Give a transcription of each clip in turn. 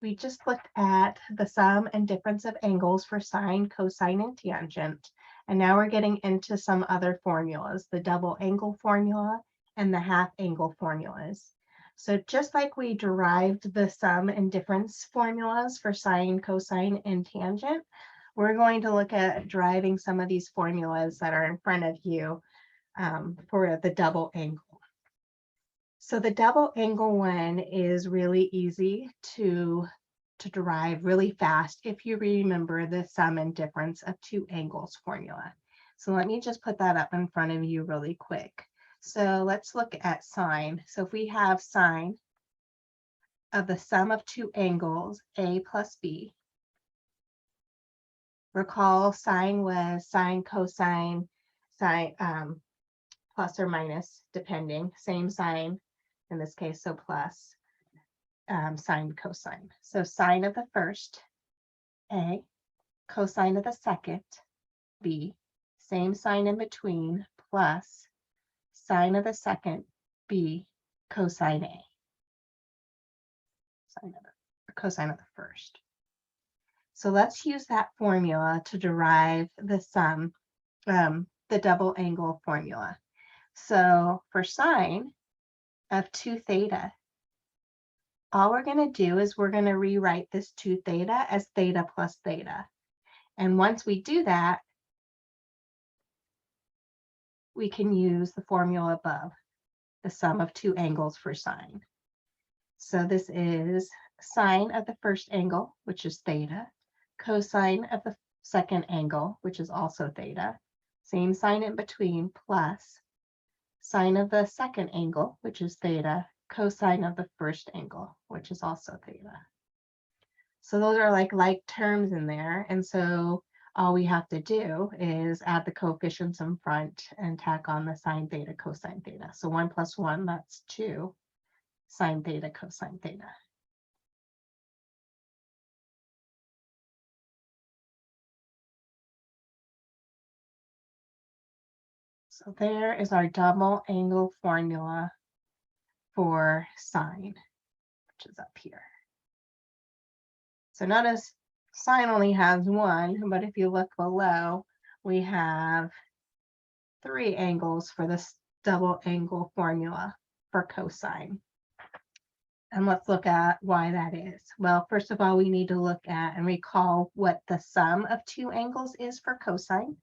we just looked at the sum and difference of angles for sine, cosine, and tangent. And now we're getting into some other formulas, the double angle formula and the half angle formulas. So just like we derived the sum and difference formulas for sine, cosine, and tangent, we're going to look at deriving some of these formulas that are in front of you for the double angle. So the double angle one is really easy to derive really fast if you remember the sum and difference of two angles formula. So let me just put that up in front of you really quick. So let's look at sine. So if we have sine of the sum of two angles, A plus B, recall sine was sine, cosine, sine, plus or minus, depending, same sign in this case, so plus, sine, cosine. So sine of the first, A, cosine of the second, B, same sign in between, plus sine of the second, B, cosine A. Cosine of the first. So let's use that formula to derive the sum, the double angle formula. So for sine of 2 theta, all we're going to do is we're going to rewrite this 2 theta as theta plus theta. And once we do that, we can use the formula above, the sum of 2 angles for sine. So this is sine of the first angle, which is theta, cosine of the second angle, which is also theta, same sign in between, plus sine of the second angle, which is theta, cosine of the first angle, which is also theta. So those are like terms in there. And so all we have to do is add the coefficients in front and tack on the sine theta, cosine theta. So 1 plus 1, that's 2, sine theta, cosine theta. So there is our double angle formula for sine, which is up here. So notice sine only has 1, but if you look below, we have 3 angles for this double angle formula for cosine. And let's look at why that is. Well, first of all, we need to look at and recall what the sum of 2 angles is for cosine.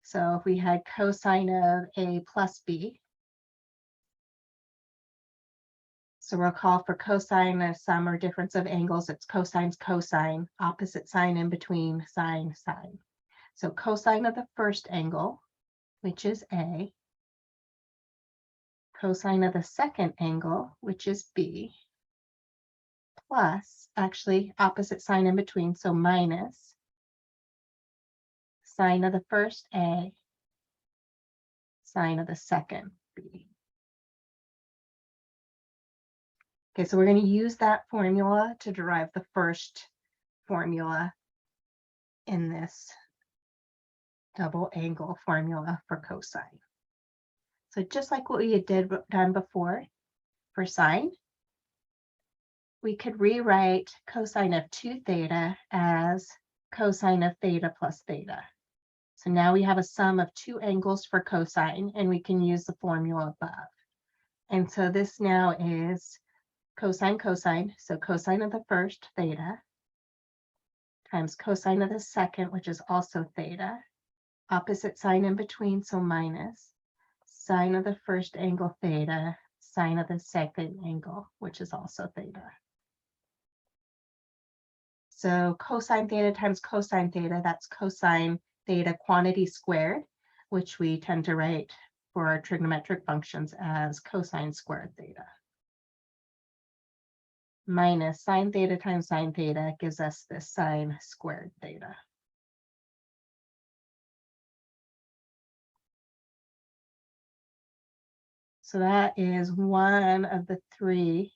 So if we had cosine of A plus B, so recall for cosine, a sum or difference of angles, it's cosine's cosine, opposite sign in between, sine, sine. So cosine of the first angle, which is A, cosine of the second angle, which is B, plus, actually opposite sign in between, so minus sine of the first A, sine of the second B. Okay, so we're going to use that formula to derive the first formula in this double angle formula for cosine. So just like what we had done before for sine, we could rewrite cosine of 2 theta as cosine of theta plus theta. So now we have a sum of 2 angles for cosine, and we can use the formula above. And so this now is cosine, cosine, so cosine of the first, theta, times cosine of the second, which is also theta, opposite sign in between, so minus, sine of the first angle, theta, sine of the second angle, which is also theta. So cosine theta times cosine theta, that's cosine theta quantity squared, which we tend to write for our trigonometric functions as cosine squared theta. Minus sine theta times sine theta gives us this sine squared theta. So that is one of the 3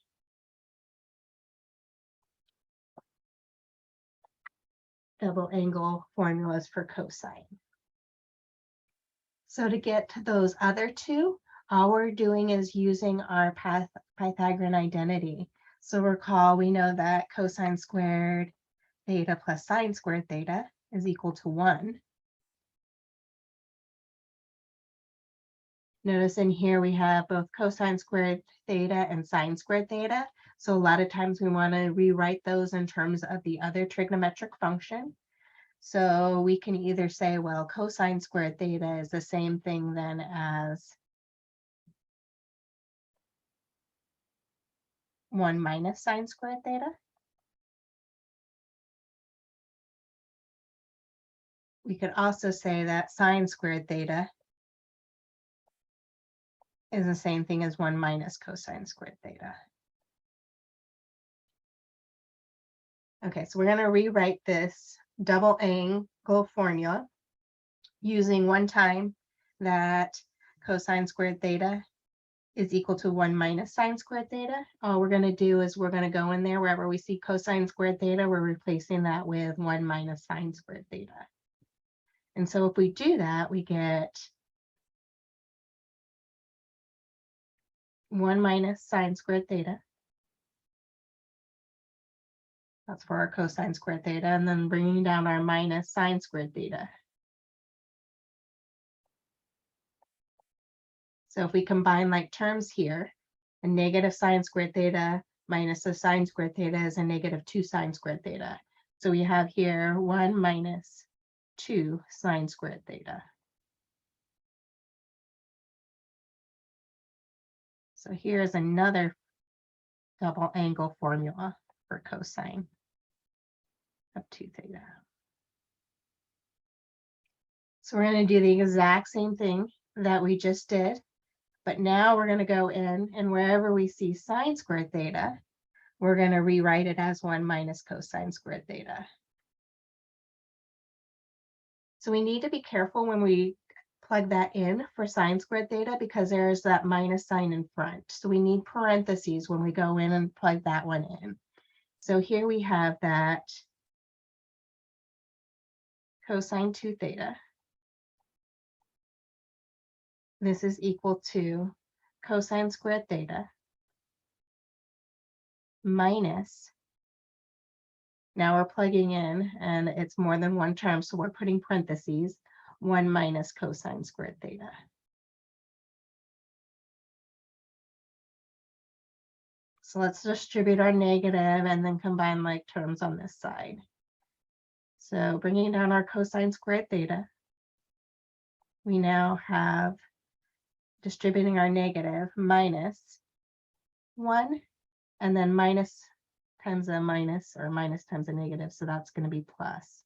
double angle formulas for cosine. So to get to those other 2, all we're doing is using our Pythagorean identity. So recall, we know that cosine squared theta plus sine squared theta is equal to 1. Notice in here we have both cosine squared theta and sine squared theta. So a lot of times we want to rewrite those in terms of the other trigonometric function. So we can either say, well, cosine squared theta is the same thing then as 1 minus sine squared theta. We could also say that sine squared theta is the same thing as 1 minus cosine squared theta. Okay, so we're going to rewrite this double angle formula using one time that cosine squared theta is equal to 1 minus sine squared theta. All we're going to do is we're going to go in there wherever we see cosine squared theta, we're replacing that with 1 minus sine squared theta. And so if we do that, we get 1 minus sine squared theta. That's for our cosine squared theta, and then bringing down our minus sine squared theta. So if we combine like terms here, a negative sine squared theta minus a sine squared theta is a negative 2 sine squared theta. So we have here 1 minus 2 sine squared theta. So here's another double angle formula for cosine of 2 theta. So we're going to do the exact same thing that we just did, but now we're going to go in and wherever we see sine squared theta, we're going to rewrite it as 1 minus cosine squared theta. So we need to be careful when we plug that in for sine squared theta because there's that minus sign in front. So we need parentheses when we go in and plug that one in. So here we have that cosine 2 theta. This is equal to cosine squared theta minus, now we're plugging in and it's more than one term, so we're putting parentheses, 1 minus cosine squared theta. So let's distribute our negative and then combine like terms on this side. So bringing down our cosine squared theta, we now have distributing our negative minus 1 and then minus times a minus or minus times a negative. So that's going to be plus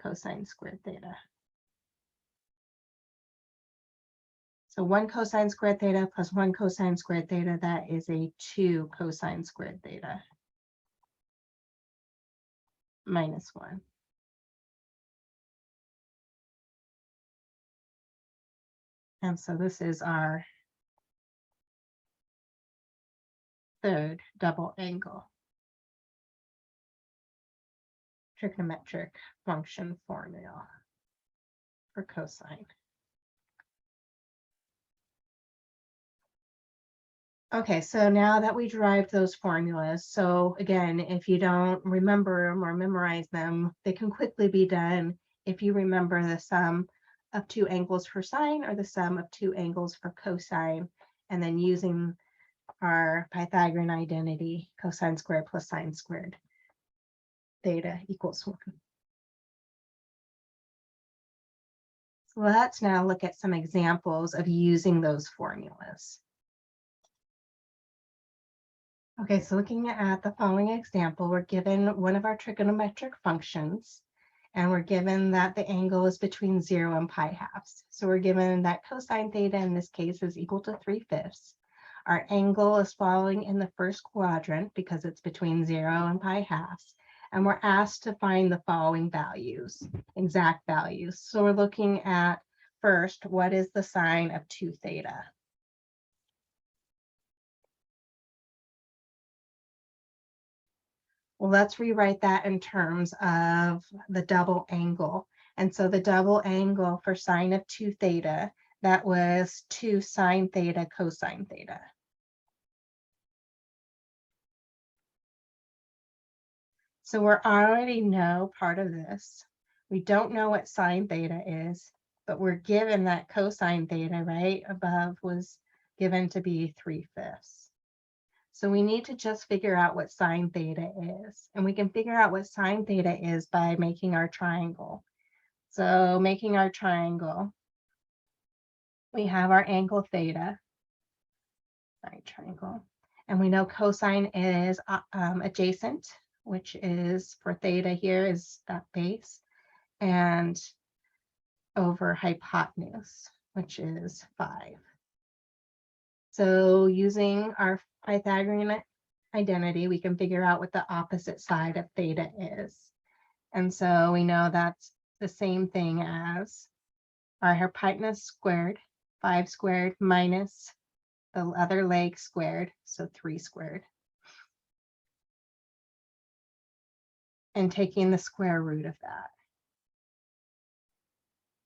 cosine squared theta. So 1 cosine squared theta plus 1 cosine squared theta, that is a 2 cosine squared theta minus 1. And so this is our third double angle trigonometric function formula for cosine. Okay, so now that we derived those formulas, so again, if you don't remember them or memorize them, they can quickly be done if you remember the sum of 2 angles for sine or the sum of 2 angles for cosine, and then using our Pythagorean identity, cosine squared plus sine squared, theta equals 1. So let's now look at some examples of using those formulas. Okay, so looking at the following example, we're given one of our trigonometric functions, and we're given that the angle is between 0 and pi halves. So we're given that cosine theta in this case is equal to 3/5. Our angle is falling in the first quadrant because it's between 0 and pi halves. And we're asked to find the following values, exact values. So we're looking at first, what is the sine of 2 theta? Well, let's rewrite that in terms of the double angle. And so the double angle for sine of 2 theta, that was 2 sine theta cosine theta. So we already know part of this. We don't know what sine theta is, but we're given that cosine theta right above was given to be 3/5. So we need to just figure out what sine theta is. And we can figure out what sine theta is by making our triangle. So making our triangle, we have our angle theta, right triangle, and we know cosine is adjacent, which is for theta here is that base, and over hypotenuse, which is 5. So using our Pythagorean identity, we can figure out what the opposite side of theta is. And so we know that's the same thing as our hypotenuse squared, 5 squared minus the other leg squared, so 3 squared. And taking the square root of that.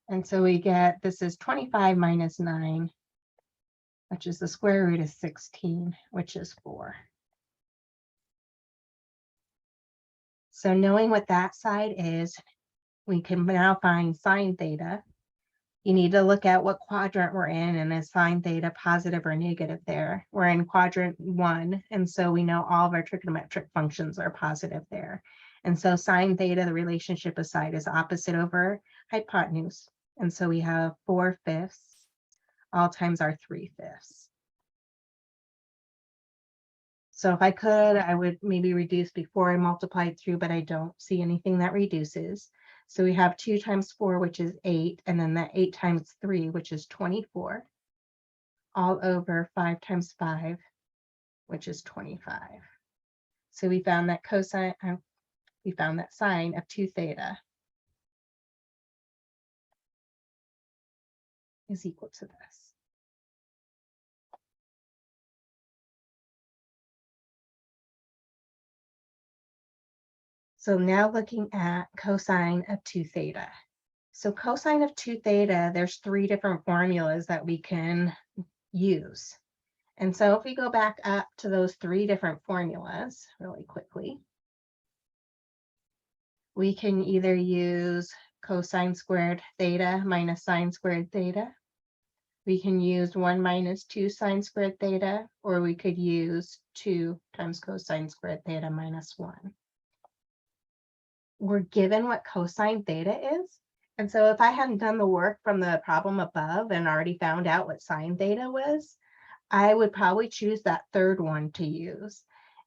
And so we get, this is 25 minus 9, which is the square root of 16, which is 4. So knowing what that side is, we can now find sine theta. You need to look at what quadrant we're in, and is sine theta positive or negative there? We're in quadrant 1, and so we know all of our trigonometric functions are positive there. And so sine theta, the relationship of side is opposite over hypotenuse. And so we have 4/5 all times our 3/5. So if I could, I would maybe reduce before I multiplied through, but I don't see anything that reduces. So we have 2 times 4, which is 8, and then that 8 times 3, which is 24, all over 5 times 5, which is 25. So we found that cosine, we found that sine of 2 theta is equal to this. So now looking at cosine of 2 theta. So cosine of 2 theta, there's 3 different formulas that we can use. And so if we go back up to those 3 different formulas really quickly, we can either use cosine squared theta minus sine squared theta. We can use 1 minus 2 sine squared theta, or we could use 2 times cosine squared theta minus 1. We're given what cosine theta is. And so if I hadn't done the work from the problem above and already found out what sine theta was, I would probably choose that third one to use.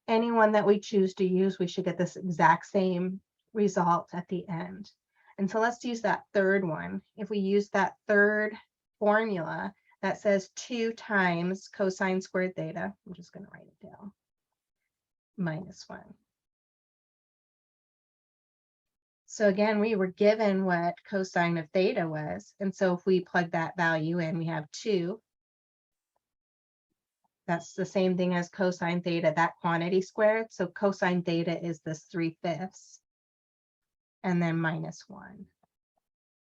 Any one that we choose to use, we should get this exact same result at the end. And so let's use that third one. If we use that third formula that says 2 times cosine squared theta, I'm just going to write it down, minus 1. So again, we were given what cosine of theta was. And so if we plug that value in, we have 2. That's the same thing as cosine theta, that quantity squared. So cosine theta is this 3/5, and then minus 1.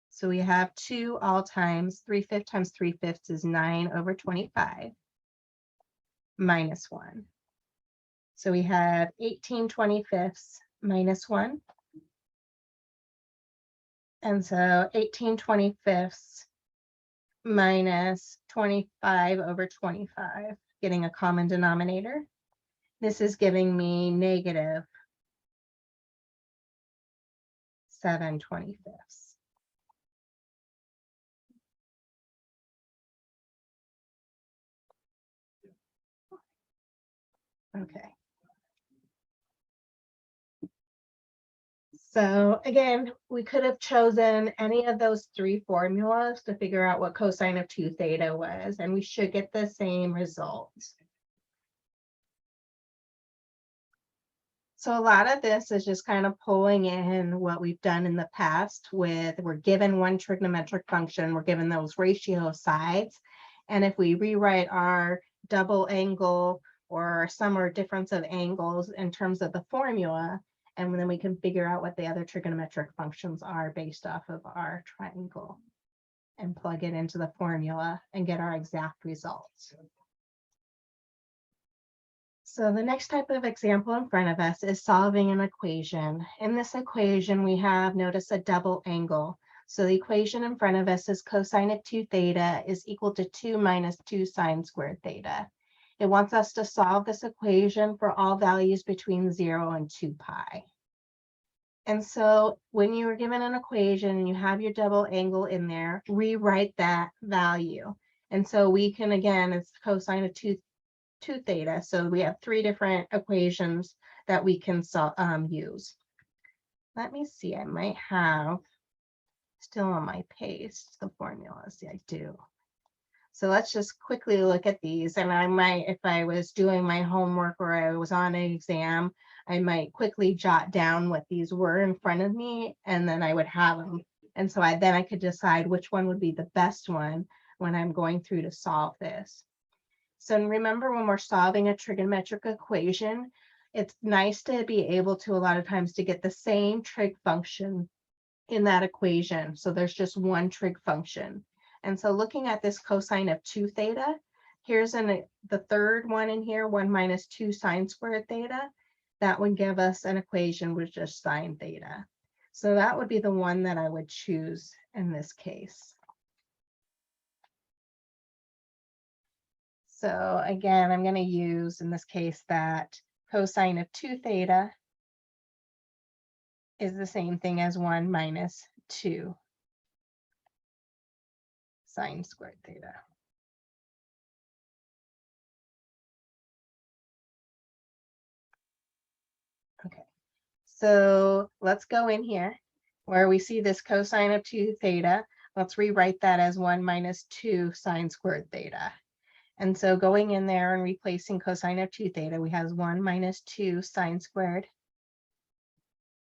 So we have 2 all times, 3/5 times 3/5 is 9 over 25, minus 1. So we have 18/25 minus 1. And so 18/25 minus 25 over 25, getting a common denominator. This is giving me negative 7/25. Okay. So again, we could have chosen any of those 3 formulas to figure out what cosine of 2 theta was, and we should get the same result. So a lot of this is just kind of pulling in what we've done in the past with, we're given one trigonometric function, we're given those ratio of sides. And if we rewrite our double angle or sum or difference of angles in terms of the formula, and then we can figure out what the other trigonometric functions are based off of our triangle and plug it into the formula and get our exact results. So the next type of example in front of us is solving an equation. In this equation, we have, notice, a double angle. So the equation in front of us is cosine of 2 theta is equal to 2 minus 2 sine squared theta. It wants us to solve this equation for all values between 0 and 2 pi. And so when you are given an equation and you have your double angle in there, rewrite that value. And so we can, again, it's cosine of 2 theta. So we have 3 different equations that we can use. Let me see, I might have still on my paste the formulas. Yeah, I do. So let's just quickly look at these. And I might, if I was doing my homework or I was on an exam, I might quickly jot down what these were in front of me, and then I would have them. And so then I could decide which one would be the best one when I'm going through to solve this. So remember, when we're solving a trigonometric equation, it's nice to be able to, a lot of times, to get the same trig function in that equation. So there's just one trig function. And so looking at this cosine of 2 theta, here's the third one in here, 1 minus 2 sine squared theta. That would give us an equation with just sine theta. So that would be the one that I would choose in this case. So again, I'm going to use, in this case, that cosine of 2 theta is the same thing as 1 minus 2 sine squared theta. Okay, so let's go in here where we see this cosine of 2 theta. Let's rewrite that as 1 minus 2 sine squared theta. And so going in there and replacing cosine of 2 theta, we have 1 minus 2 sine squared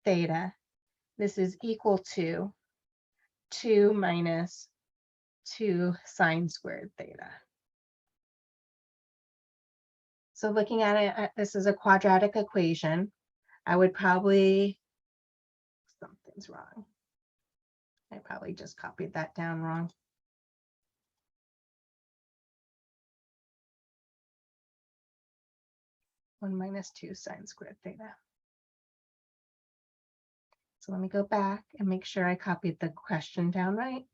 theta. This is equal to 2 minus 2 sine squared theta. So looking at it, this is a quadratic equation. I would probably, something's wrong. I probably just copied that down wrong. One minus 2 sine squared theta. So let me go back and make sure I copied the question down right.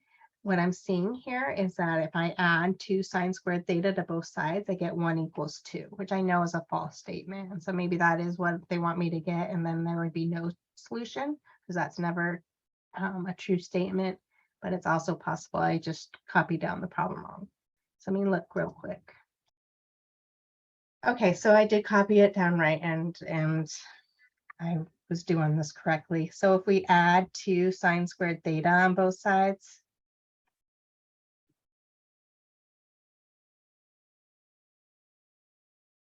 What I'm seeing here is that if I add 2 sine squared theta to both sides, I get 1 equals 2, which I know is a false statement. And so maybe that is what they want me to get, and then there would be no solution, because that's never a true statement. But it's also possible I just copied down the problem wrong. So let me look real quick. Okay, so I did copy it down right, and I was doing this correctly. So if we add 2 sine squared theta on both sides,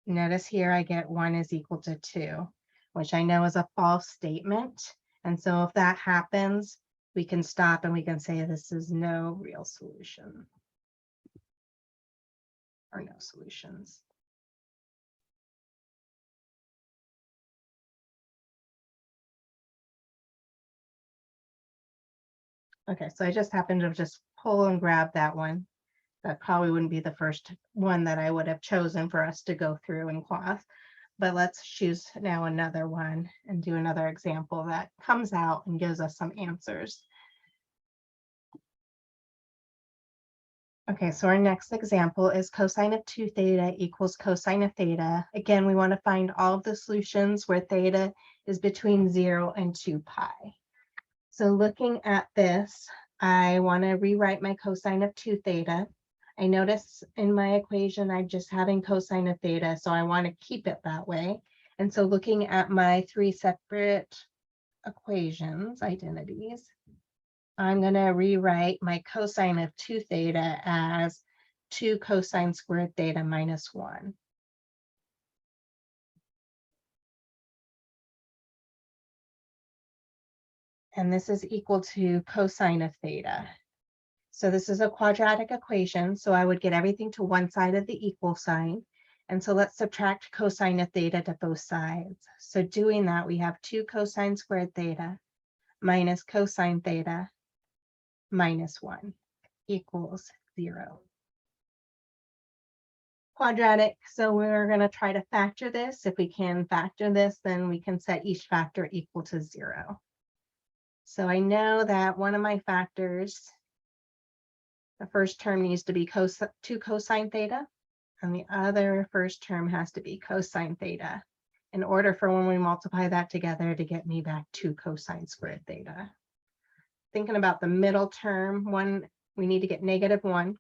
notice here I get 1 is equal to 2, which I know is a false statement. And so if that happens, we can stop and we can say this is no real solution, or no solutions. Okay, so I just happened to just pull and grab that one. That probably wouldn't be the first one that I would have chosen for us to go through in class. But let's choose now another one and do another example that comes out and gives us some answers. Okay, so our next example is cosine of 2 theta equals cosine of theta. Again, we want to find all of the solutions where theta is between 0 and 2 pi. So looking at this, I want to rewrite my cosine of 2 theta. I notice in my equation, I'm just having cosine of theta, so I want to keep it that way. And so looking at my 3 separate equations, identities, I'm going to rewrite my cosine of 2 theta as 2 cosine squared theta minus 1. And this is equal to cosine of theta. So this is a quadratic equation, so I would get everything to one side of the equal sign. And so let's subtract cosine of theta to both sides. So doing that, we have 2 cosine squared theta minus cosine theta minus 1 equals 0. quadratic, so we're going to try to factor this. If we can factor this, then we can set each factor equal to 0. So I know that one of my factors, the first term needs to be 2 cosine theta, and the other first term has to be cosine theta, in order for when we multiply that together to get me back 2 cosine squared theta. Thinking about the middle term, we need to get -1.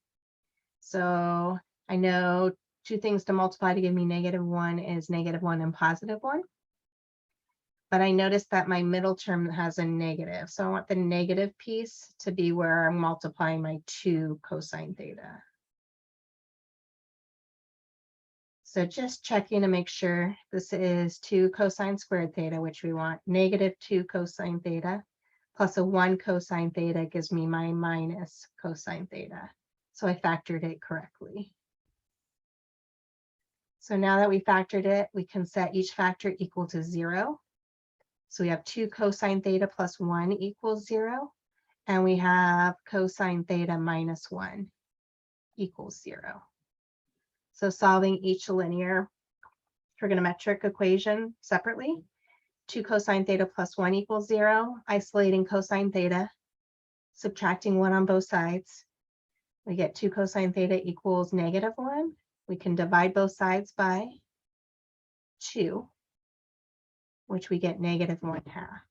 So I know 2 things to multiply to give me -1 is -1 and +1. But I noticed that my middle term has a negative. So I want the negative piece to be where I'm multiplying my 2 cosine theta. So just checking to make sure this is 2 cosine squared theta, which we want. -2 cosine theta plus a 1 cosine theta gives me my minus cosine theta. So I factored it correctly. So now that we factored it, we can set each factor equal to 0. So we have 2 cosine theta plus 1 equals 0. And we have cosine theta minus 1 equals 0. So solving each linear trigonometric equation separately, 2 cosine theta plus 1 equals 0, isolating cosine theta, subtracting 1 on both sides. We get 2 cosine theta equals -1. We can divide both sides by 2, which we get -1/2.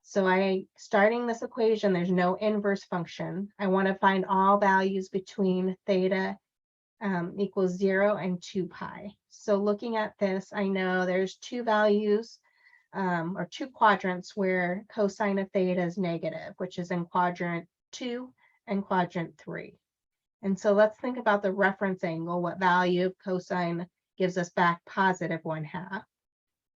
So starting this equation, there's no inverse function. I want to find all values between theta equals 0 and 2 pi. So looking at this, I know there's 2 values or 2 quadrants where cosine of theta is negative, which is in quadrant 2 and quadrant 3. And so let's think about the reference angle, what value of cosine gives us back +1/2.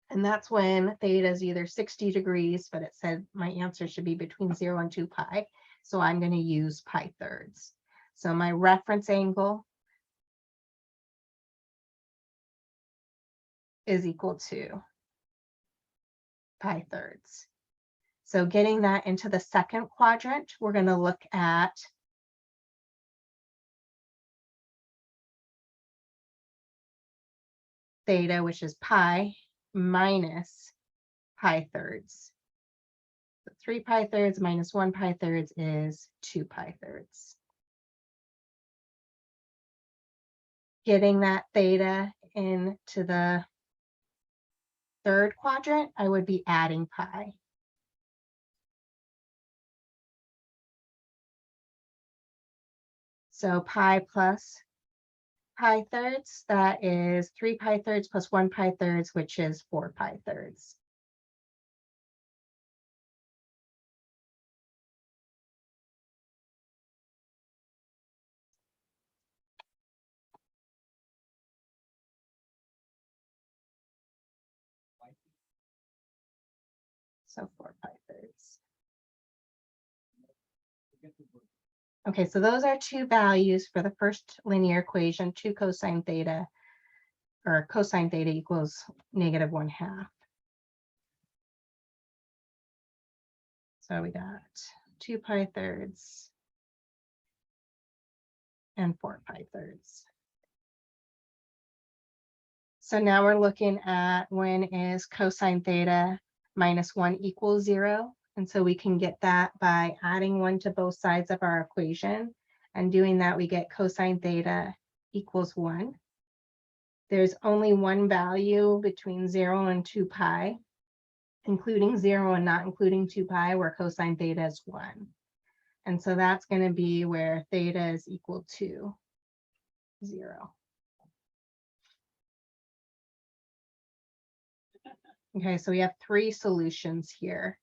And that's when theta is either 60 degrees, but it said my answer should be between 0 and 2 pi. So I'm going to use pi thirds. So my reference angle is equal to pi thirds. So getting that into the second quadrant, we're going to look at theta, which is pi minus pi thirds. So 3 pi thirds minus 1 pi thirds is 2 pi thirds. Getting that theta into the third quadrant, I would be adding pi. So pi plus pi thirds, that is 3 pi thirds plus 1 pi thirds, which is 4 pi thirds. So 4 pi thirds. Okay, so those are 2 values for the first linear equation, 2 cosine theta, or cosine theta equals -1/2. So we got 2 pi thirds and 4 pi thirds. So now we're looking at when is cosine theta minus 1 equals 0. And so we can get that by adding 1 to both sides of our equation. And doing that, we get cosine theta equals 1. There's only one value between 0 and 2 pi, including 0 and not including 2 pi, where cosine theta is 1. And so that's going to be where theta is equal to 0. Okay, so we have 3 solutions here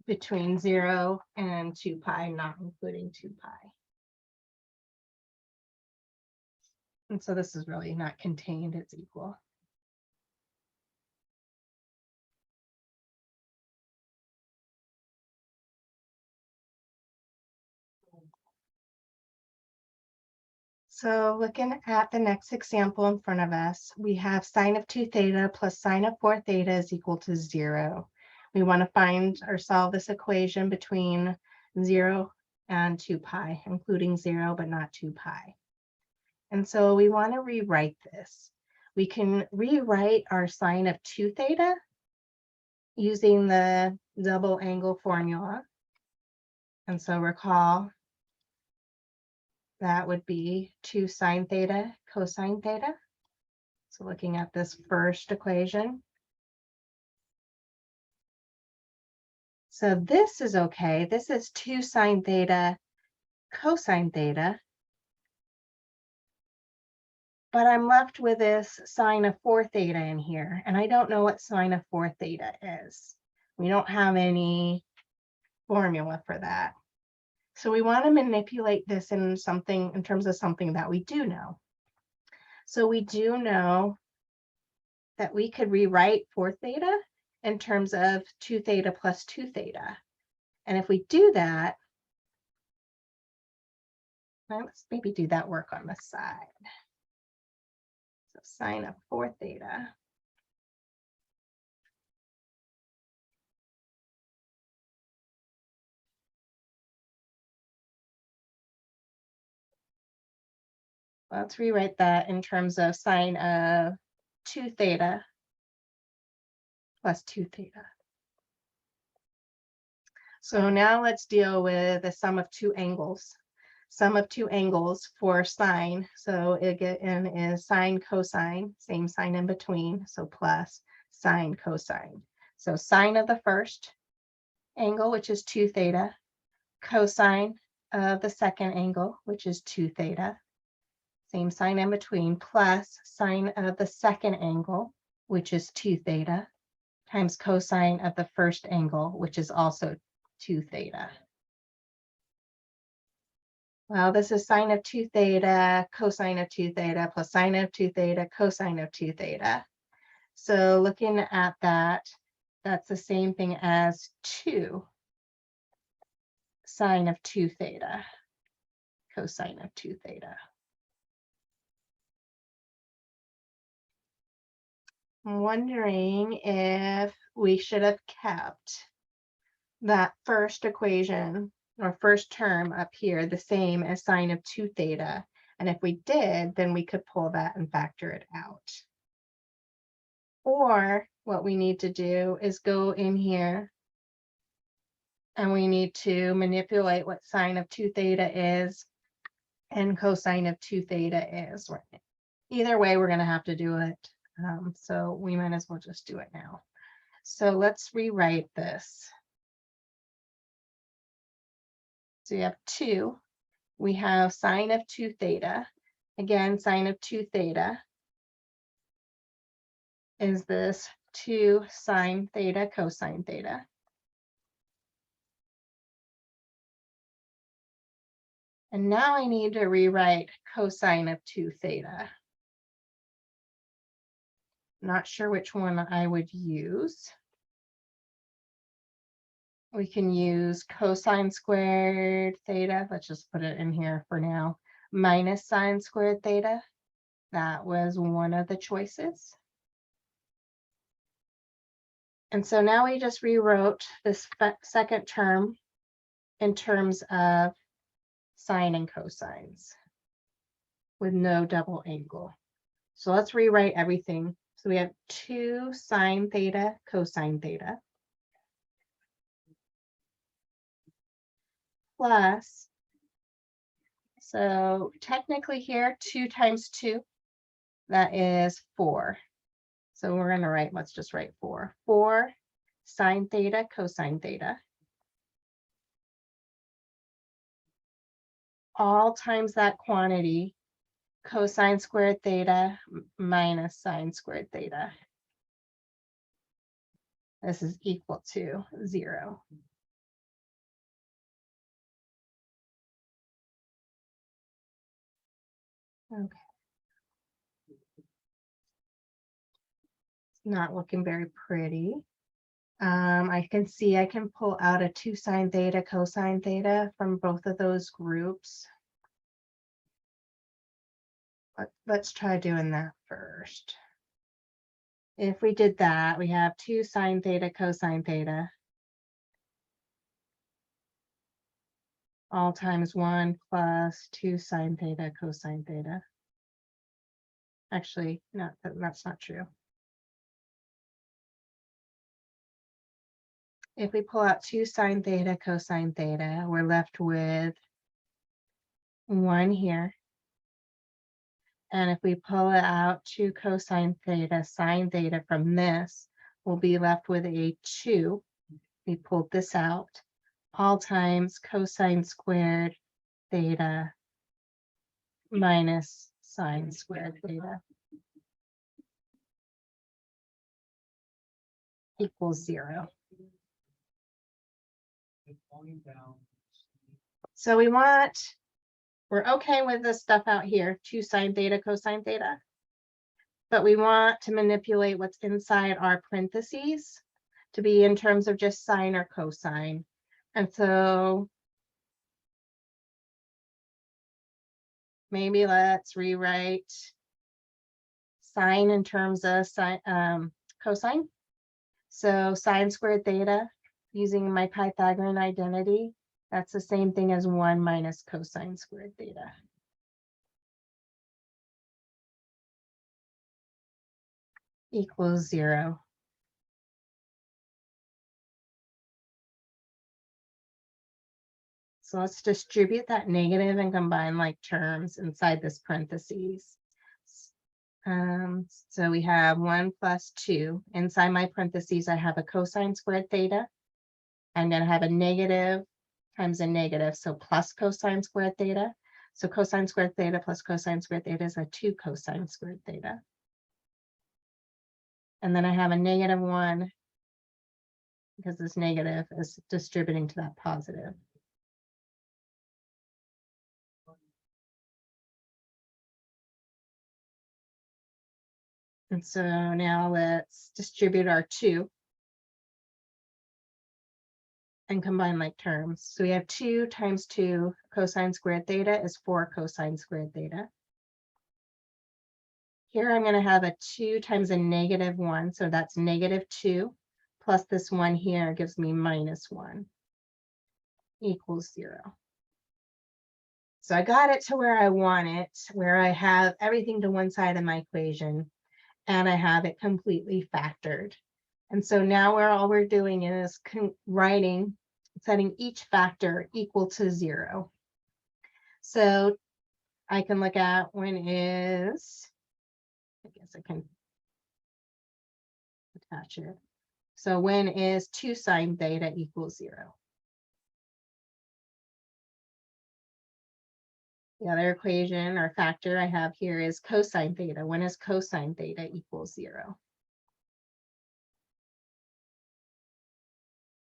between 0 and 2 pi, not including 2 pi. And so this is really not contained, it's equal. So looking at the next example in front of us, we have sine of 2 theta plus sine of 4 theta is equal to 0. We want to find or solve this equation between 0 and 2 pi, including 0 but not 2 pi. And so we want to rewrite this. We can rewrite our sine of 2 theta using the double angle formula. And so recall that would be 2 sine theta cosine theta. So looking at this first equation. So this is okay. This is 2 sine theta cosine theta. But I'm left with this sine of 4 theta in here, and I don't know what sine of 4 theta is. We don't have any formula for that. So we want to manipulate this in something, in terms of something that we do know. So we do know that we could rewrite 4 theta in terms of 2 theta plus 2 theta. And if we do that, let's maybe do that work on the side. So sine of 4 theta. Let's rewrite that in terms of sine of 2 theta plus 2 theta. So now let's deal with the sum of 2 angles. Sum of 2 angles for sine. So again is sine cosine, same sign in between. So plus sine cosine. So sine of the first angle, which is 2 theta, cosine of the second angle, which is 2 theta, same sign in between, plus sine of the second angle, which is 2 theta, times cosine of the first angle, which is also 2 theta. Well, this is sine of 2 theta, cosine of 2 theta, plus sine of 2 theta, cosine of 2 theta. So looking at that, that's the same thing as 2 sine of 2 theta, cosine of 2 theta. I'm wondering if we should have kept that first equation or first term up here the same as sine of 2 theta. And if we did, then we could pull that and factor it out. Or what we need to do is go in here and we need to manipulate what sine of 2 theta is and cosine of 2 theta is. Either way, we're going to have to do it. So we might as well just do it now. So let's rewrite this. So we have 2. We have sine of 2 theta. Again, sine of 2 theta is this 2 sine theta cosine theta. And now I need to rewrite cosine of 2 theta. Not sure which one I would use. We can use cosine squared theta. Let's just put it in here for now. Minus sine squared theta. That was one of the choices. And so now we just rewrote this second term in terms of sine and cosines with no double angle. So let's rewrite everything. So we have 2 sine theta cosine theta plus, so technically here 2 times 2, that is 4. So we're going to write, let's just write 4. 4 sine theta cosine theta. All times that quantity, cosine squared theta minus sine squared theta. This is equal to 0. Okay. It's not looking very pretty. I can see I can pull out a 2 sine theta cosine theta from both of those groups. Let's try doing that first. If we did that, we have 2 sine theta cosine theta. All times 1 plus 2 sine theta cosine theta. Actually, no, that's not true. If we pull out 2 sine theta, cosine theta, we're left with 1 here. And if we pull out 2 cosine theta, sine theta from this, we'll be left with a 2. We pulled this out. All times cosine squared theta minus sine squared theta equals 0. So we're okay with this stuff out here, 2 sine theta, cosine theta, but we want to manipulate what's inside our parentheses to be in terms of just sine or cosine. And so maybe let's rewrite sine in terms of cosine. So sine squared theta, using my Pythagorean identity, that's the same thing as 1 minus cosine squared theta. Equals 0. So let's distribute that negative and combine like terms inside this parentheses. So we have 1 plus 2. Inside my parentheses, I have a cosine squared theta. I'm going to have a negative times a negative, so plus cosine squared theta. So cosine squared theta plus cosine squared theta is a 2 cosine squared theta. And then I have a negative 1 because this negative is distributing to that positive. And so now let's distribute our 2 and combine like terms. So we have 2 times 2 cosine squared theta is 4 cosine squared theta. Here I'm going to have a 2 times a negative 1, so that's negative 2, plus this 1 here gives me minus 1, equals 0. So I got it to where I want it, where I have everything to one side of my equation, and I have it completely factored. And so now all we're doing is setting each factor equal to 0. So I can look at when is, I guess I can attach it. So when is 2 sine theta equals 0? The other equation or factor I have here is cosine theta. When is cosine theta equals 0?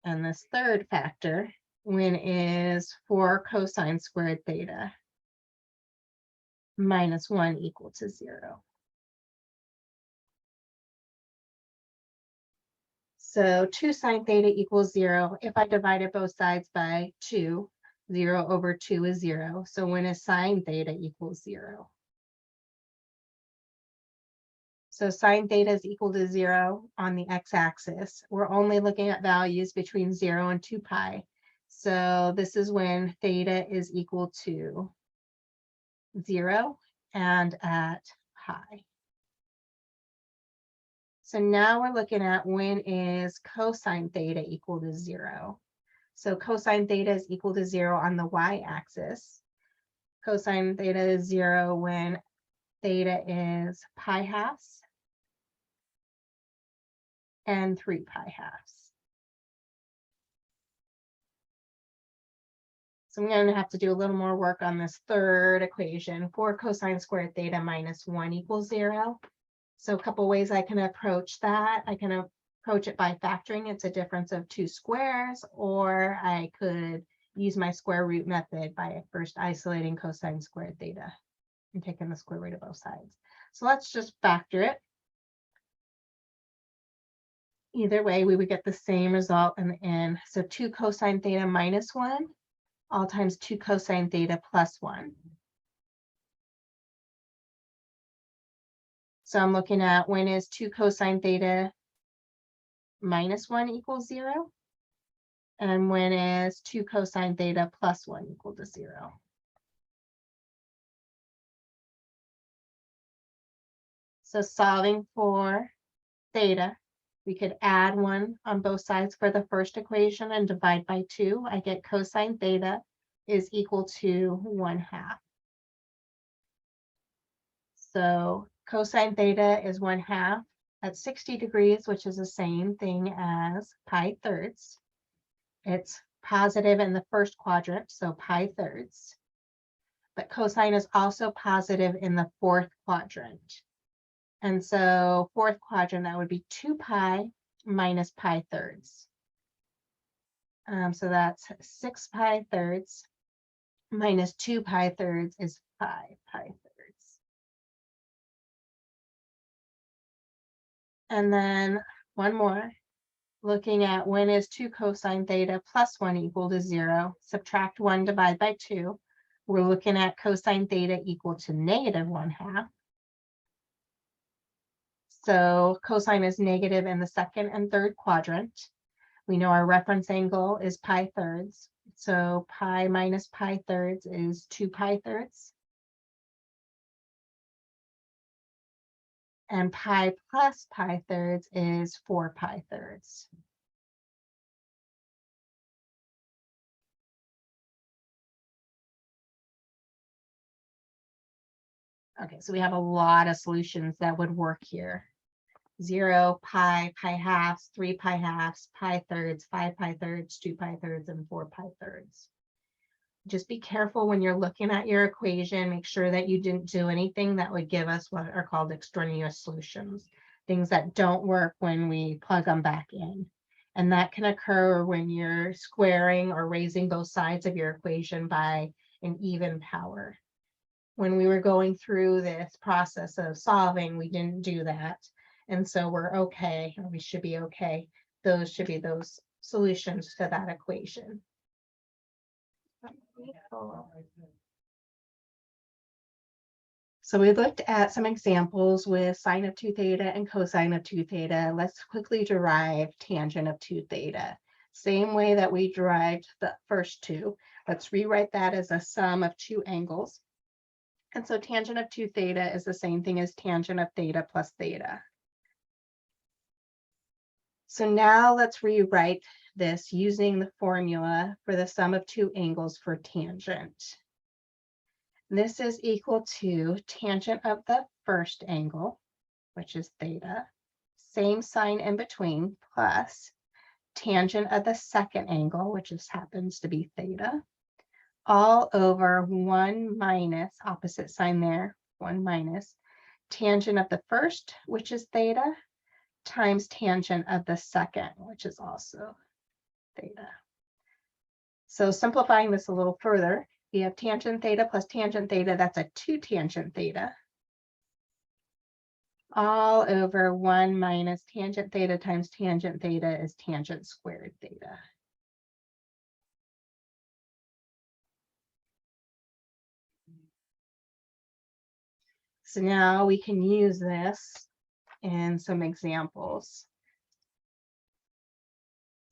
And this third factor, when is 4 cosine squared theta minus 1 equal to 0? So 2 sine theta equals 0. If I divided both sides by 2, 0 over 2 is 0. So when is sine theta equals 0? So sine theta is equal to 0 on the x-axis. We're only looking at values between 0 and 2 pi. So this is when theta is equal to 0 and at pi. So now we're looking at when is cosine theta equal to 0. So cosine theta is equal to 0 on the y-axis. Cosine theta is 0 when theta is pi halves and 3 pi halves. So I'm going to have to do a little more work on this third equation. 4 cosine squared theta minus 1 equals 0. So a couple ways I can approach that. I can approach it by factoring. It's a difference of 2 squares, or I could use my square root method by first isolating cosine squared theta and taking the square root of both sides. So let's just factor it. Either way, we would get the same result in the end. So 2 cosine theta minus 1, all times 2 cosine theta plus 1. So I'm looking at when is 2 cosine theta minus 1 equals 0? And when is 2 cosine theta plus 1 equal to 0? So solving for theta, we could add 1 on both sides for the first equation and divide by 2. I get cosine theta is equal to 1/2. So cosine theta is 1/2 at 60 degrees, which is the same thing as pi thirds. It's positive in the first quadrant, so pi thirds. But cosine is also positive in the fourth quadrant. And so fourth quadrant, that would be 2 pi minus pi thirds. So that's 6 pi thirds minus 2 pi thirds is 5 pi thirds. And then one more, looking at when is 2 cosine theta plus 1 equal to 0, subtract 1, divide by 2. We're looking at cosine theta equal to negative 1/2. So cosine is negative in the second and third quadrant. We know our reference angle is pi thirds. So pi minus pi thirds is 2 pi thirds. And pi plus pi thirds is 4 pi thirds. Okay, so we have a lot of solutions that would work here. 0, pi, pi halves, 3 pi halves, pi thirds, 5 pi thirds, 2 pi thirds, and 4 pi thirds. Just be careful when you're looking at your equation. Make sure that you didn't do anything that would give us what are called extraneous solutions, things that don't work when we plug them back in. And that can occur when you're squaring or raising both sides of your equation by an even power. When we were going through this process of solving, we didn't do that. And so we're okay, or we should be okay. Those should be those solutions to that equation. So we looked at some examples with sine of 2 theta and cosine of 2 theta. Let's quickly derive tangent of 2 theta. Same way that we derived the first two. Let's rewrite that as a sum of 2 angles. And so tangent of 2 theta is the same thing as tangent of theta plus theta. So now let's rewrite this using the formula for the sum of 2 angles for tangent. This is equal to tangent of the first angle, which is theta, same sign in between, plus tangent of the second angle, which just happens to be theta, all over 1 minus, opposite sign there, 1 minus, tangent of the first, which is theta, times tangent of the second, which is also theta. So simplifying this a little further, we have tangent theta plus tangent theta, that's a 2 tangent theta, all over 1 minus tangent theta times tangent theta is tangent squared theta. So now we can use this in some examples.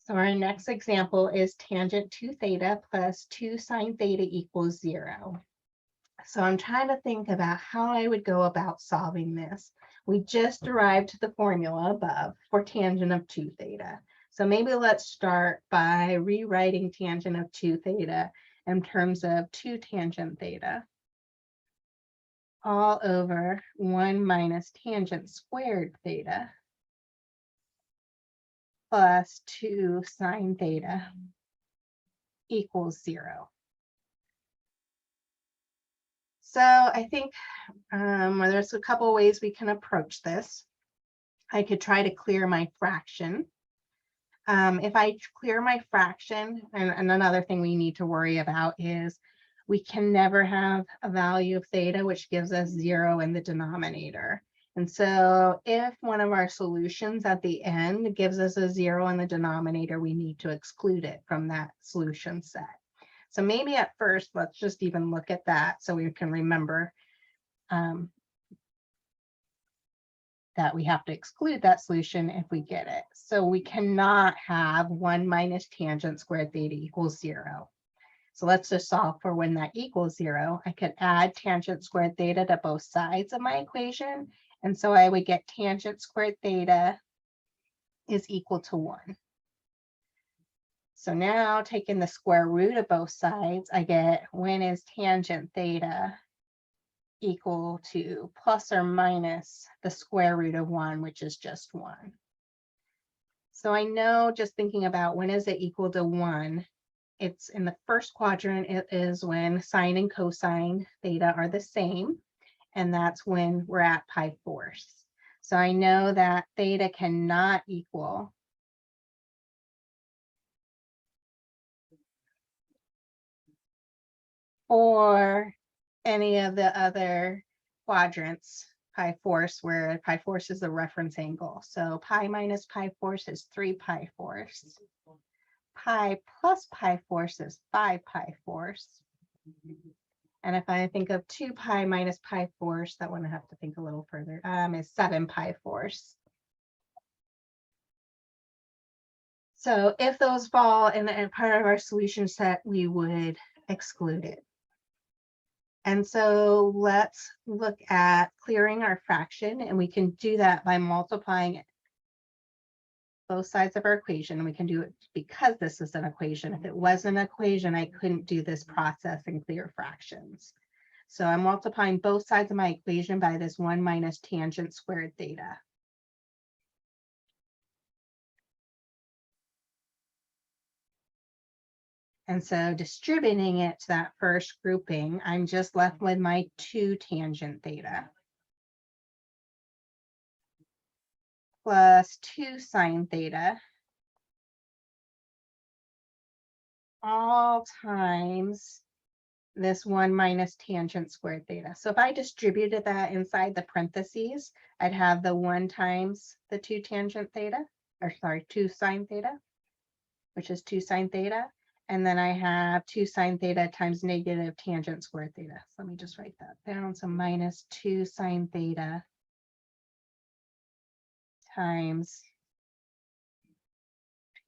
So our next example is tangent 2 theta plus 2 sine theta equals 0. So I'm trying to think about how I would go about solving this. We just derived the formula above for tangent of 2 theta. So maybe let's start by rewriting tangent of 2 theta in terms of 2 tangent theta, all over 1 minus tangent squared theta plus 2 sine theta equals 0. So I think there's a couple ways we can approach this. I could try to clear my fraction. If I clear my fraction, and another thing we need to worry about is we can never have a value of theta which gives us 0 in the denominator. And so if one of our solutions at the end gives us a 0 in the denominator, we need to exclude it from that solution set. So maybe at first, let's just even look at that so we can remember that we have to exclude that solution if we get it. So we cannot have 1 minus tangent squared theta equals 0. So let's just solve for when that equals 0. I could add tangent squared theta to both sides of my equation And so I would get tangent squared theta is equal to 1. So now taking the square root of both sides, I get when is tangent theta equal to plus or minus the square root of 1, which is just 1. So I know just thinking about when is it equal to 1, it's in the first quadrant, it is when sine and cosine theta are the same, and that's when we're at pi fourths. So I know that theta cannot equal or any of the other quadrants, pi fourths, where pi fourths is the reference angle. So pi minus pi fourths is 3 pi fourths. Pi plus pi fourths is 5 pi fourths. And if I think of 2 pi minus pi fourths, that one I have to think a little further, is 7 pi fourths. So if those fall in part of our solution set, we would exclude it. And so let's look at clearing our fraction, and we can do that by multiplying both sides of our equation. And we can do it because this is an equation. If it was an equation, I couldn't do this process and clear fractions. So I'm multiplying both sides of my equation by this 1 minus tangent squared theta. And so distributing it to that first grouping, I'm just left with my 2 tangent theta plus 2 sine theta all times this 1 minus tangent squared theta. So if I distributed that inside the parentheses, I'd have the 1 times the 2 tangent theta, or sorry, 2 sine theta, which is 2 sine theta. And then I have 2 sine theta times negative tangent squared theta. So let me just write that down. So minus 2 sine theta times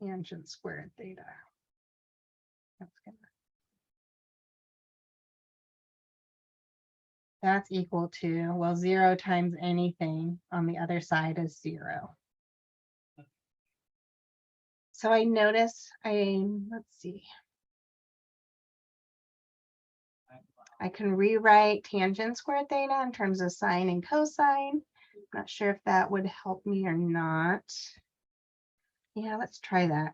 tangent squared theta. That's equal to, well, 0 times anything on the other side is 0. So I notice let's see. I can rewrite tangent squared theta in terms of sine and cosine. Not sure if that would help me or not. Yeah, let's try that.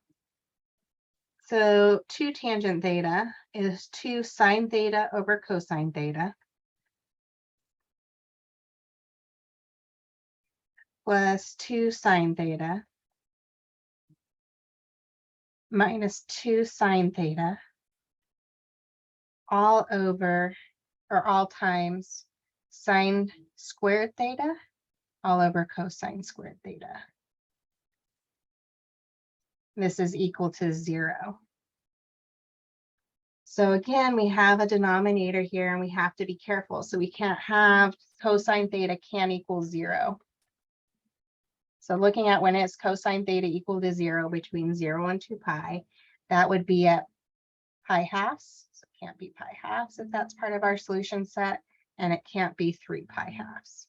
So 2 tangent theta is 2 sine theta over cosine theta plus 2 sine theta minus 2 sine theta all over, or all times, sine squared theta all over cosine squared theta. This is equal to 0. So again, we have a denominator here and we have to be careful. So we can't have cosine theta can't equal 0. So looking at when it's cosine theta equal to 0 between 0 and 2 pi, that would be at pi halves. So it can't be pi halves if that's part of our solution set, and it can't be 3 pi halves.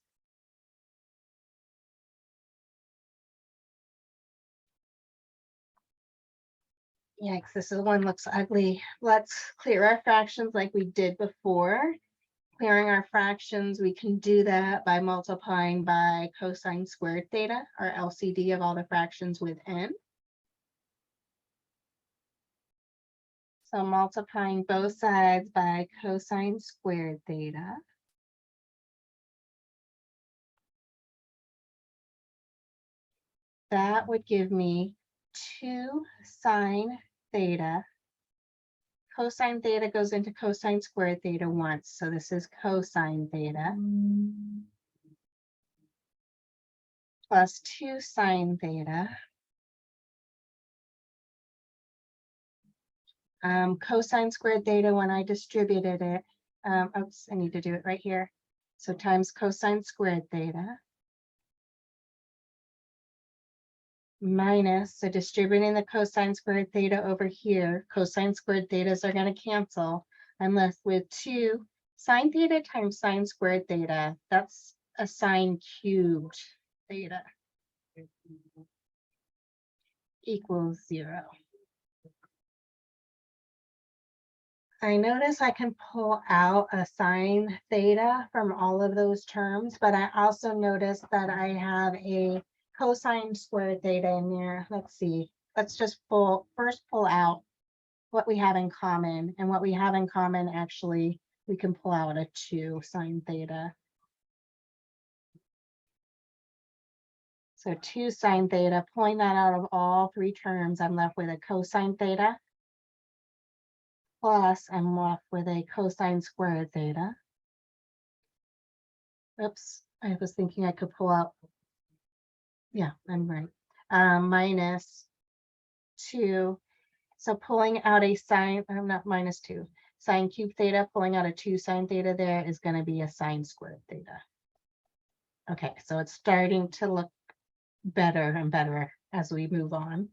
Yikes, this one looks ugly. Let's clear our fractions like we did before. Clearing our fractions, we can do that by multiplying by cosine squared theta, our LCD of all the fractions with n. So multiplying both sides by cosine squared theta. That would give me 2 sine theta. Cosine theta goes into cosine squared theta once, so this is cosine theta. Plus 2 sine theta. Cosine squared theta, when I distributed it, oops, I need to do it right here. So times cosine squared theta. Minus, so distributing the cosine squared theta over here, cosine squared thetas are going to cancel. I'm left with 2 sine theta times sine squared theta. That's a sine cubed theta equals 0. I notice I can pull out a sine theta from all of those terms, but I also notice that I have a cosine squared theta in there. Let's see. Let's just first pull out what we have in common. And what we have in common, actually, we can pull out a 2 sine theta. So 2 sine theta, pulling that out of all 3 terms, I'm left with a cosine theta. Plus, I'm left with a cosine squared theta. Oops, I was thinking I could pull out. Yeah, I'm right. Minus 2. So pulling out a sine, not minus 2. Sine cubed theta, pulling out a 2 sine theta there is going to be a sine squared theta. Okay, so it's starting to look better and better as we move on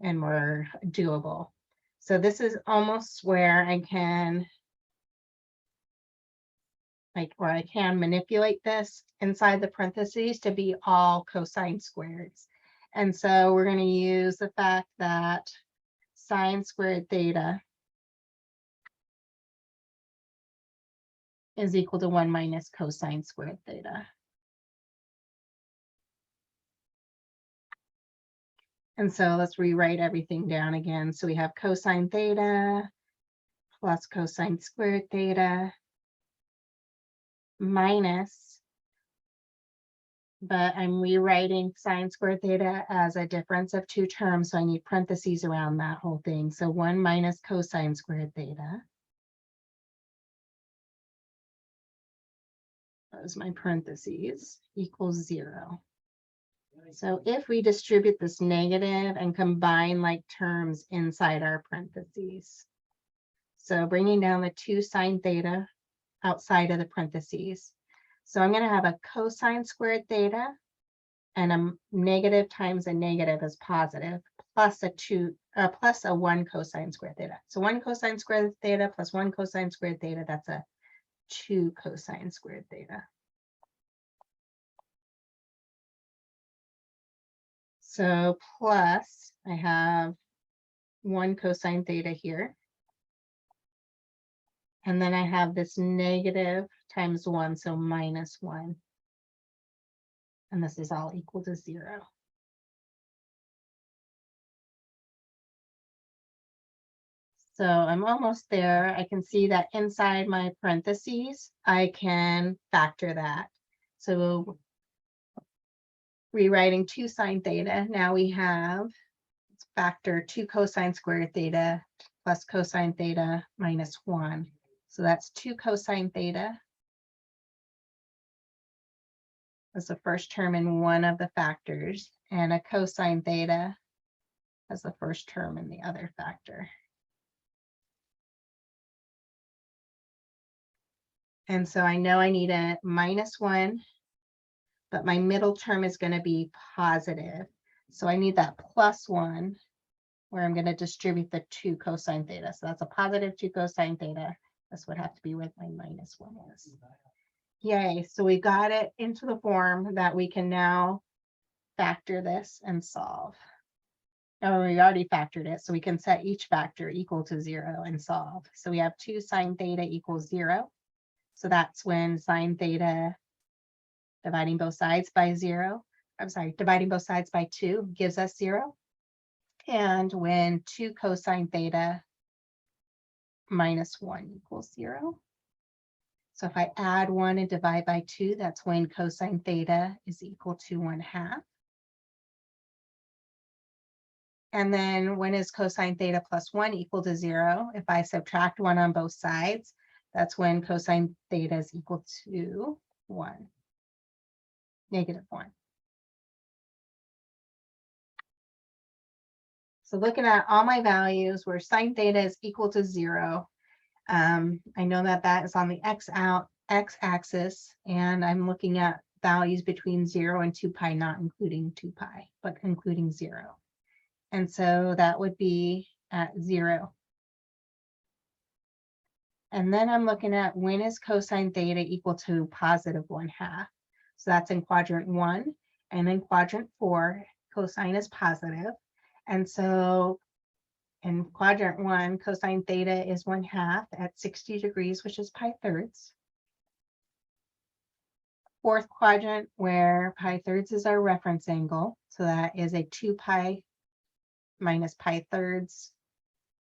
and more doable. So this is almost where I can, where I can manipulate this inside the parentheses to be all cosine squareds. And so we're going to use the fact that sine squared theta is equal to 1 minus cosine squared theta. And so let's rewrite everything down again. So we have cosine theta plus cosine squared theta minus, but I'm rewriting sine squared theta as a difference of 2 terms, so I need parentheses around that whole thing. So 1 minus cosine squared theta. Those my parentheses equals 0. So if we distribute this negative and combine like terms inside our parentheses, so bringing down the 2 sine theta outside of the parentheses. So I'm going to have a cosine squared theta and a negative times a negative is positive plus a 1 cosine squared theta. So 1 cosine squared theta plus 1 cosine squared theta, that's a 2 cosine squared theta. So plus I have 1 cosine theta here. And then I have this negative times 1, so minus 1. And this is all equal to 0. So I'm almost there. I can see that inside my parentheses, I can factor that. So rewriting 2 sine theta, now we have, let's factor 2 cosine squared theta plus cosine theta minus 1. So that's 2 cosine theta. That's the first term in one of the factors, and a cosine theta as the first term in the other factor. And so I know I need a minus 1, but my middle term is going to be positive. So I need that plus 1 where I'm going to distribute the 2 cosine theta. So that's a positive 2 cosine theta. This would have to be where my minus 1 is. Yay, so we got it into the form that we can now factor this and solve. Oh, we already factored it, so we can set each factor equal to 0 and solve. So we have 2 sine theta equals 0. So that's when sine theta dividing both sides by 0, I'm sorry, dividing both sides by 2 gives us 0. And when 2 cosine theta minus 1 equals 0. So if I add 1 and divide by 2, that's when cosine theta is equal to 1/2. And then when is cosine theta plus 1 equal to 0? If I subtract 1 on both sides, that's when cosine theta is equal to 1, negative 1. So looking at all my values where sine theta is equal to 0, I know that that is on the x-axis, and I'm looking at values between 0 and 2 pi, not including 2 pi, but including 0. And so that would be at 0. And then I'm looking at when is cosine theta equal to positive 1/2? So that's in quadrant 1. And in quadrant 4, cosine is positive. And so in quadrant 1, cosine theta is 1/2 at 60 degrees, which is pi thirds. Fourth quadrant, where pi thirds is our reference angle. So that is a 2 pi minus pi thirds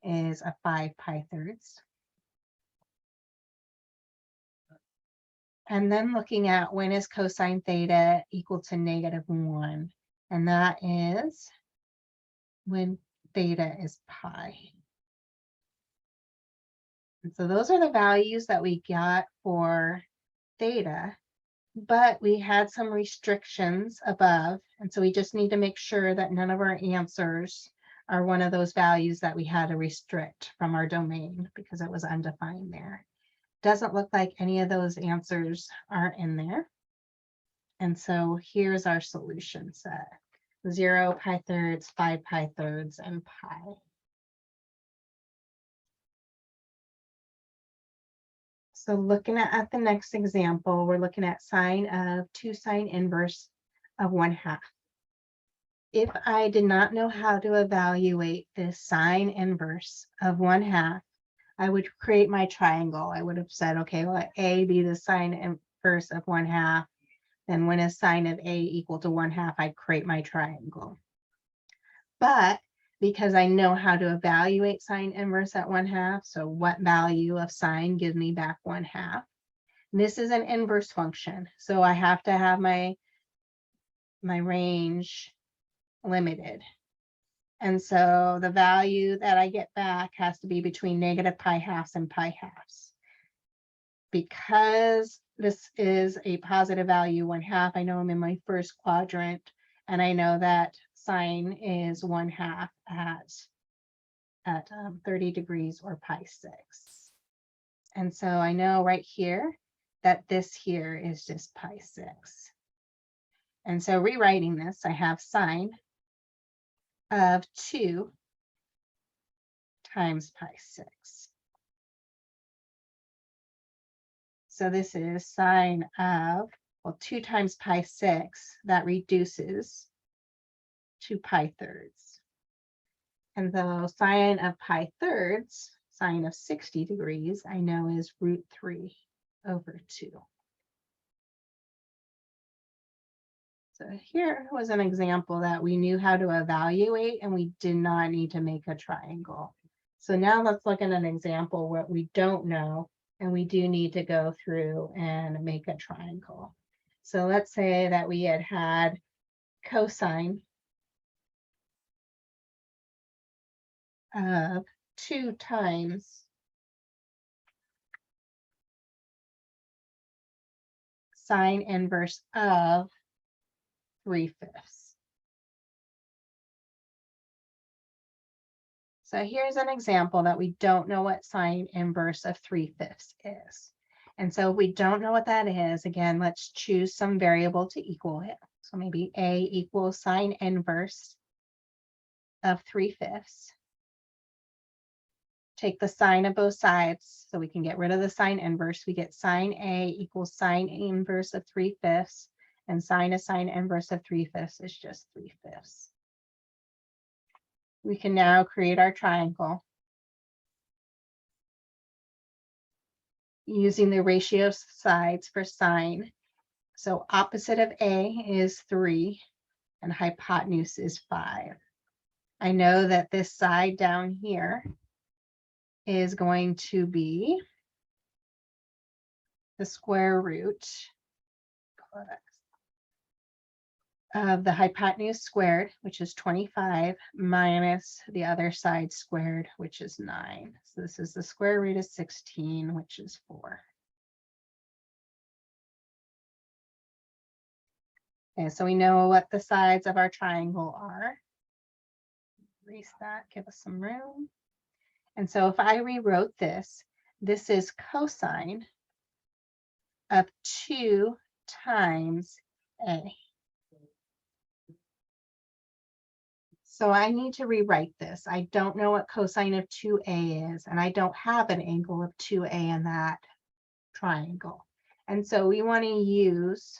is a 5 pi thirds. And then looking at when is cosine theta equal to -1, and that is when theta is pi. And so those are the values that we got for theta, but we had some restrictions above, and so we just need to make sure that none of our answers are one of those values that we had to restrict from our domain because it was undefined there. Doesn't look like any of those answers are in there. And so here's our solution set: 0, pi thirds, 5 pi thirds, and pi. So looking at the next example, we're looking at sine of 2 sine inverse of 1/2. If I did not know how to evaluate this sine inverse of 1/2, I would create my triangle. I would have said, okay, let A be the sine inverse of 1/2. Then when is sine of A equal to 1/2, I create my triangle. But because I know how to evaluate sine inverse at 1/2, so what value of sine gives me back 1/2? This is an inverse function, so I have to have my range limited. And so the value that I get back has to be between negative pi halves and pi halves. Because this is a positive value 1/2, I know I'm in my first quadrant, and I know that sine is 1/2 at 30 degrees or pi 6. And so I know right here that this here is just pi 6. And so rewriting this, I have sine of 2 times pi 6. So this is sine of, well, 2 times pi 6, that reduces to pi thirds. And the sine of pi thirds, sine of 60 degrees, I know is √3 over 2. So here was an example that we knew how to evaluate, and we did not need to make a triangle. So now let's look at an example where we don't know, and we do need to go through and make a triangle. So let's say that we had cosine of 2 times sine inverse of 3/5. So here's an example that we don't know what sine inverse of 3/5 is. And so if we don't know what that is, again, let's choose some variable to equal it. So maybe A equals sine inverse of 3/5. Take the sine of both sides so we can get rid of the sine inverse. We get sine A equals sine inverse of 3/5, and sine of sine inverse of 3/5 is just 3/5. We can now create our triangle using the ratio of sides for sine. So opposite of A is 3 and hypotenuse is 5. I know that this side down here is going to be the square root of the hypotenuse squared, which is 25, minus the other side squared, which is 9. So this is the square root of 16, which is 4. Okay, so we know what the sides of our triangle are. Erase that, give us some room. And so if I rewrote this, this is cosine of 2 times A. So I need to rewrite this. I don't know what cosine of 2A is, and I don't have an angle of 2A in that triangle. And so we want to use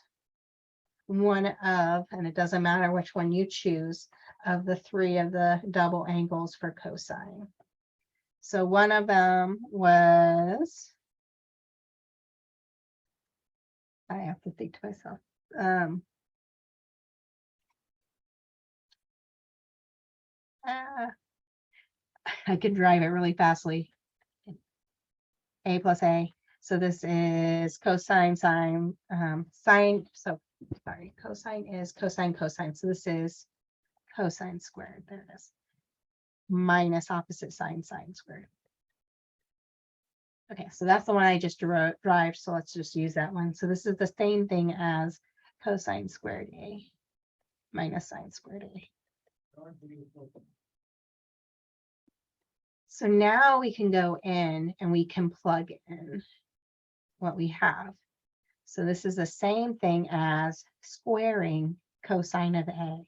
one of, and it doesn't matter which one you choose, of the three of the double angles for cosine. So one of them was, I have to think to myself, I could drive it really fastly. A plus A. So this is cosine, sine, sine. So sorry, cosine is cosine, cosine. So this is cosine squared. There it is. Minus opposite sine, sine squared. Okay, so that's the one I just derived. So let's just use that one. So this is the same thing as cosine squared A minus sine squared A. So now we can go in and we can plug in what we have. So this is the same thing as squaring cosine of A.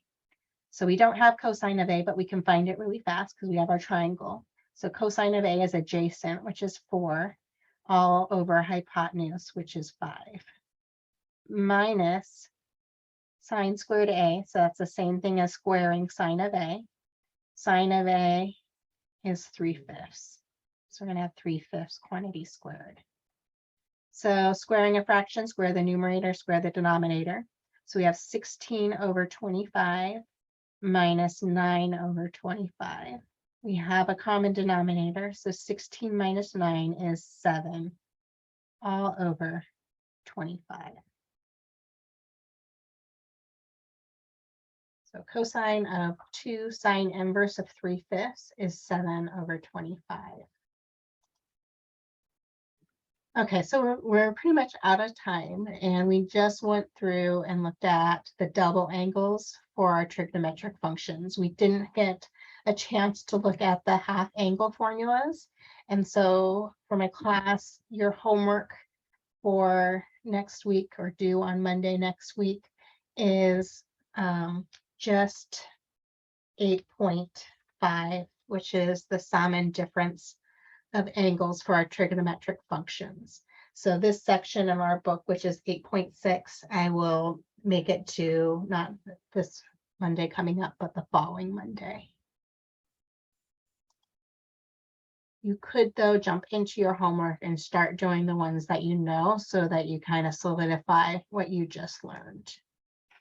So we don't have cosine of A, but we can find it really fast because we have our triangle. So cosine of A is adjacent, which is 4, all over hypotenuse, which is 5, minus sine squared A. So that's the same thing as squaring sine of A. Sine of A is 3/5. So we're going to have 3/5 quantity squared. So squaring a fraction, square the numerator, square the denominator. So we have 16 over 25 minus 9 over 25. We have a common denominator, so 16 minus 9 is 7, all over 25. So cosine of 2 sine inverse of 3/5 is 7 over 25. Okay, so we're pretty much out of time, and we just went through and looked at the double angles for our trigonometric functions. We didn't get a chance to look at the half angle formulas. And so for my class, your homework for next week, or due on Monday next week, is just 8.5, which is the sum and difference of angles for our trigonometric functions. So this section of our book, which is 8.6, I will make it to not this Monday coming up, but the following Monday. You could, though, jump into your homework and start doing the ones that you know, so that you kind of solidify what you just learned.